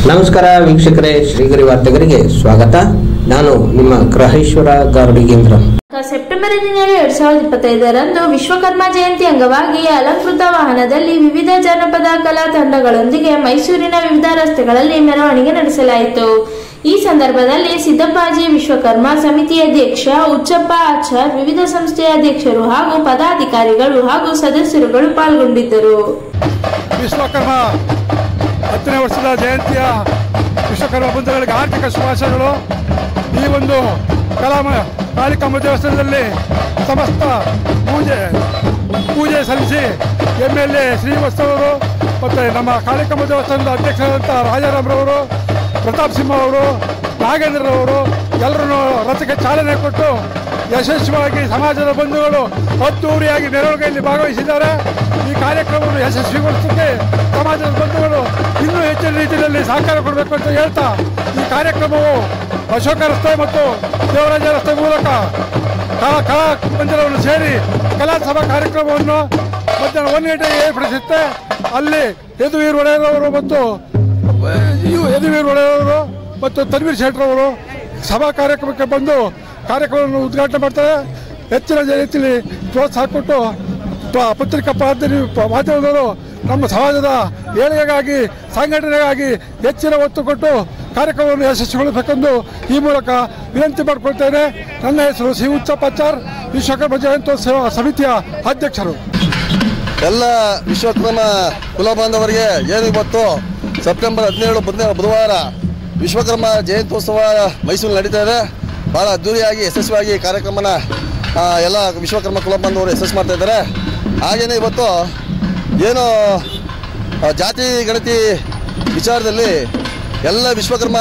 ನಮಸ್ಕಾರ ವೀಕ್ಷಕರೇ, ಶ್ರೀಗರಿ ವಾರ್ತೆಗರಿಗೆ ಸ್ವಾಗತ. ನಾನು ನಿಮ್ಮ ಗ್ರಹೇಶ್ವರ ಗಾರುಡಿಗೇಂದ್ರ. ಸೆಪ್ಟೆಂಬರ್ 2025ರಂದು ವಿಶ್ವಕರ್ಮ ಜಯಂತಿ ಅಂಗವಾಗಿ ಅಲಂಕೃತ ವಾಹನದಲ್ಲಿ ವಿವಿಧ ಜನಪದ ಕಲಾ ತಂಡಗಳೊಂದಿಗೆ ಮೈಸೂರಿನ ವಿವಿಧ ರಸ್ತೆಗಳಲ್ಲಿ ಮೆರವಣಿಗೆ ನಡೆಸಲಾಯಿತು. ಈ ಸಂದರ್ಭದಲ್ಲಿ ಸಿದ್ದಪ್ಪಾಜಿ ವಿಶ್ವಕರ್ಮ ಸಮಿತಿ ಅಧ್ಯಕ್ಷ ಉಚ್ಚಪ್ಪ ಆಚಾರ್, ವಿವಿಧ ಸಂಸ್ಥೆಯ ಅಧ್ಯಕ್ಷರು ಹಾಗೂ ಪದಾಧಿಕಾರಿಗಳು ಹಾಗೂ ಸದಸ್ಯರುಗಳು ಪಾಲ್ಗೊಂಡಿದ್ದರು. ವಿಶ್ವಕರ್ಮ 10ನೇ ವರ್ಷದ ಜಯಂತಿಯ ವಿಶ್ವಕರ್ಮ ಬಂಧುಗಳಿಗೆ ಆರ್ಥಿಕ ಶುಭಾಶಯಗಳು. ಈ ಒಂದು ಕಾಳಿಕಾಂಬ ದೇವಸ್ಥಾನದಲ್ಲಿ ಸಮಸ್ತ ಪೂಜೆ ಸಲ್ಲಿಸಿ MLA ಶ್ರೀವತ್ಸವರು ಮತ್ತು ನಮ್ಮ ಕಾಳಿಕಾಂಬ ದೇವಸ್ಥಾನದ ಅಧ್ಯಕ್ಷರಾದಂಥ ರಾಜಾರಾಮ್ರವರು, ಪ್ರತಾಪ್ ಸಿಂಹ ಅವರು, ನಾಗೇಂದ್ರರವರು ಎಲ್ಲರೂ ರಥಕ್ಕೆ ಚಾಲನೆ ಕೊಟ್ಟು ಯಶಸ್ವಿಯಾಗಿ ಸಮಾಜದ ಬಂಧುಗಳು ಅದ್ದೂರಿಯಾಗಿ ಮೆರವಣಿಗೆಯಲ್ಲಿ ಭಾಗವಹಿಸಿದ್ದಾರೆ. ಈ ಕಾರ್ಯಕ್ರಮವನ್ನು ಯಶಸ್ವಿಗೊಳಿಸೋಕ್ಕೆ ಸಮಾಜದ ಬಂಧುಗಳು ಇನ್ನೂ ಹೆಚ್ಚಿನ ರೀತಿಯಲ್ಲಿ ಸಹಕಾರ ಕೊಡಬೇಕು ಅಂತ ಹೇಳ್ತಾ, ಈ ಕಾರ್ಯಕ್ರಮವು ಅಶೋಕ ರಸ್ತೆ ಮತ್ತು ದೇವರಾಜ ರಸ್ತೆ ಮೂಲಕ ಕಲಾ ಮಂದಿರವನ್ನು ಸೇರಿ ಕಲಾ ಸಭಾ ಕಾರ್ಯಕ್ರಮವನ್ನು ಮಧ್ಯಾಹ್ನ 1 ಗಂಟೆಗೆ ಏರ್ಪಡಿಸುತ್ತೆ. ಅಲ್ಲಿ ಯದುವೀರ್ ಒಡೆಯರವರು ಮತ್ತು ತನ್ವೀರ್ ಶೆಟ್ಟರವರು ಸಭಾ ಕಾರ್ಯಕ್ರಮಕ್ಕೆ ಬಂದು ಕಾರ್ಯಕ್ರಮವನ್ನು ಉದ್ಘಾಟನೆ ಮಾಡ್ತಾರೆ. ಹೆಚ್ಚಿನ ರೀತಿಯಲ್ಲಿ ಪ್ರೋತ್ಸಾಹ ಕೊಟ್ಟು ಪತ್ರಿಕಾ ಮಾಧ್ಯಮದವರು ನಮ್ಮ ಸಮಾಜದ ಏಳಿಗೆಗಾಗಿ ಸಂಘಟನೆಗಾಗಿ ಹೆಚ್ಚಿನ ಒತ್ತು ಕೊಟ್ಟು ಕಾರ್ಯಕ್ರಮವನ್ನು ಯಶಸ್ವಿಗೊಳಿಸಬೇಕೆಂದು ಈ ಮೂಲಕ ವಿನಂತಿ ಮಾಡಿಕೊಳ್ತೇನೆ. ನನ್ನ ಹೆಸರು ಶ್ರೀ ಉಚ್ಚಪ್ಪಾಚಾರ್, ವಿಶ್ವಕರ್ಮ ಜಯಂತ್ಯೋತ್ಸವ ಸಮಿತಿಯ ಅಧ್ಯಕ್ಷರು. ಎಲ್ಲ ವಿಶ್ವಕರ್ಮ ಕುಲ ಬಾಂಧವರಿಗೆ ಏನು ಇವತ್ತು ಸೆಪ್ಟೆಂಬರ್ 17 ಬುಧವಾರ ವಿಶ್ವಕರ್ಮ ಜಯಂತ್ಯೋತ್ಸವ ಮೈಸೂರಿನಲ್ಲಿ ನಡೀತಾ ಇದೆ. ಭಾಳ ಅದ್ದೂರಿಯಾಗಿ ಯಶಸ್ವಿಯಾಗಿ ಕಾರ್ಯಕ್ರಮನ ಎಲ್ಲ ವಿಶ್ವಕರ್ಮ ಕುಲ ಬಾಂಧವರು ಯಶಸ್ಸು ಮಾಡ್ತಾ ಇದ್ದಾರೆ. ಹಾಗೆಯೇ ಇವತ್ತು ಏನು ಜಾತಿ ಗಣತಿ ವಿಚಾರದಲ್ಲಿ ಎಲ್ಲ ವಿಶ್ವಕರ್ಮ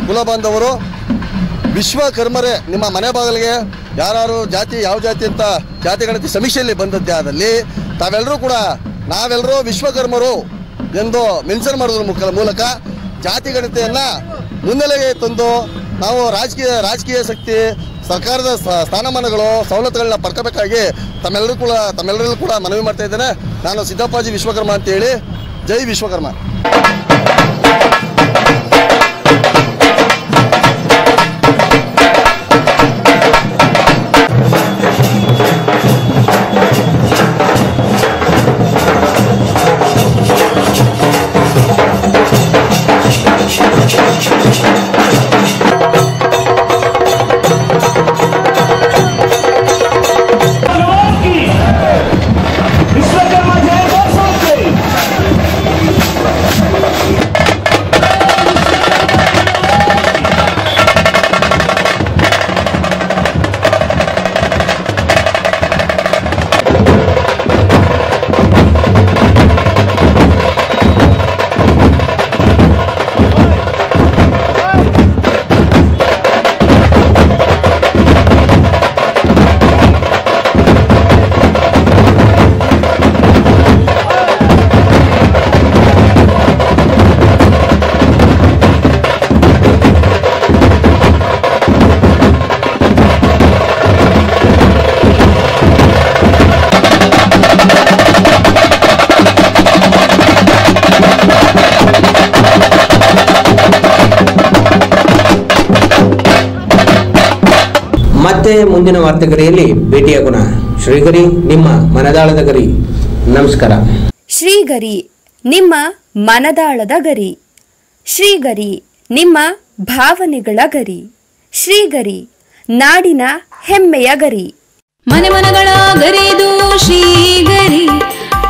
ಕುಲ ಬಾಂಧವರು ವಿಶ್ವಕರ್ಮರೇ ನಿಮ್ಮ ಮನೆ ಬಾಗಿಲಿಗೆ ಯಾರು ಜಾತಿ ಯಾವ ಜಾತಿ ಅಂತ ಜಾತಿ ಗಣತಿ ಸಮೀಕ್ಷೆಯಲ್ಲಿ ಬಂದದ್ದೇ ಆದಲ್ಲಿ ನಾವೆಲ್ಲರೂ ವಿಶ್ವಕರ್ಮರು ಎಂದು ಮೆನ್ಷನ್ ಮಾಡೋದ್ರ ಮೂಲಕ ಜಾತಿ ಗಣತಿಯನ್ನು ಮುನ್ನೆಲೆಗೆ ತಂದು ನಾವು ರಾಜಕೀಯ ಶಕ್ತಿ ಸರ್ಕಾರದ ಸ್ಥಾನಮಾನಗಳು ಸವಲತ್ತುಗಳನ್ನ ಪಡ್ಕೋಬೇಕಾಗಿ ತಮ್ಮೆಲ್ಲರಿಗೂ ಕೂಡ ಮನವಿ ಮಾಡ್ತಾ ಇದ್ದೇನೆ. ನಾನು ಸಿದ್ದಪ್ಪಾಜಿ ವಿಶ್ವಕರ್ಮ ಅಂತೇಳಿ. ಜೈ ವಿಶ್ವಕರ್ಮ. ಮತ್ತೆ ಮುಂದಿನ ವಾರ್ತೆಗರಿಯಲ್ಲಿ ಭೇಟಿಯಾಗೋಣ. ಶ್ರೀಗರಿ, ನಿಮ್ಮ ಮನದಾಳದ ಗರಿ. ನಮಸ್ಕಾರ. ಶ್ರೀಗರಿ, ನಿಮ್ಮ ಮನದಾಳದ ಗರಿ. ಶ್ರೀಗರಿ, ನಿಮ್ಮ ಭಾವನೆಗಳ ಗರಿ. ಶ್ರೀಗರಿ, ನಾಡಿನ ಹೆಮ್ಮೆಯ ಗರಿ. ಮನಗಳ ಗರಿದು ಶ್ರೀಗರಿ,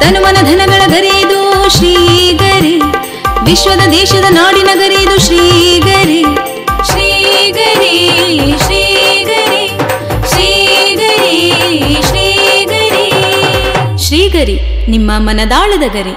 ತನುಮನ ಧನಗಳ ಗರಿದು ಶ್ರೀಗರಿ, ವಿಶ್ವದ ದೇಶದ ನಾಡಿನ ಗರಿದು ಶ್ರೀಗರಿ. ಶ್ರೀಗರಿ ಶ್ರೀಗರಿ ಶ್ರೀಗರಿ ಶ್ರೀಗರಿ ಶ್ರೀಗರಿ, ನಿಮ್ಮ ಮನದಾಳದ ಗರಿ.